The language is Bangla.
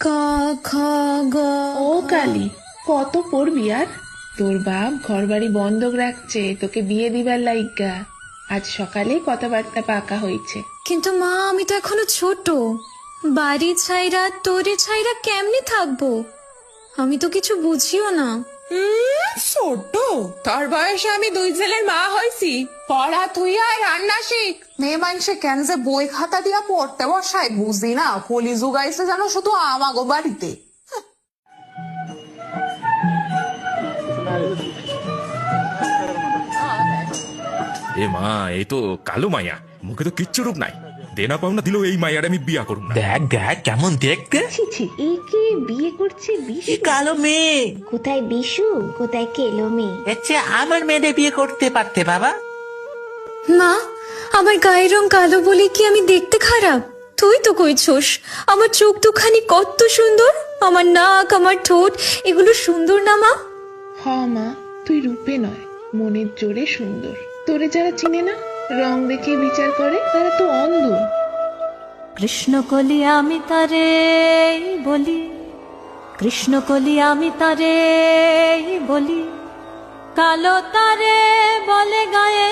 ক খ গ। ও কালী, কত পড়বি আর? তোর বাপ ঘর বাড়ি বন্ধক রাখছে তোকে বিয়ে দিবার লাইগা। আজ সকালে কথাবার্তা পাকা হয়েছে। কিন্তু মা, আমি তো এখনো ছোট। বাড়ি ছাইরা তোরে ছাইরা কেমনে থাকবো? আমি তো কিছু বুঝিও না। ছোট তোর বয়সে আমি দুই ছেলের মা হয়েছি। পড়া তুই আর রান্না শিখ। মেয়ে মানুষে কেন যে বই খাতা দিয়া পড়তে বসায় বুঝি না। কলি যুগাইছে জানো শুধু আমাগো বাড়িতে। এ মা, এই তো কালো মাইয়া, মুখে তো কিচ্ছু রূপ নাই। দেনা পাওনা দিলেও এই মাইয়ার আমি বিয়া করব না। দেখ দেখ কেমন দেখতে। ছি ছি, একে বিয়ে করছে বিশু? এই কালো মেয়ে। কোথায় বিশু, কোথায় কেলো মেয়ে? এর চেয়ে আমার মেয়েদের বিয়ে করতে পারতে বাবা। মা, আমার গায়ের রং কালো বলে কি আমি দেখতে খারাপ? তুই তো কইছস আমার চোখ দুখানি কত সুন্দর, আমার নাক, আমার ঠোঁট, এগুলো সুন্দর না মা? হ মা, তুই রূপে নয় মনের জোরে সুন্দর। তোরে যারা চিনে না, রং দেখে বিচার করে, তারা তো অন্ধ। কৃষ্ণ কলি আমি তারে বলি, কৃষ্ণ কলি আমি তারে বলি, কালো তারে বলে গায়ে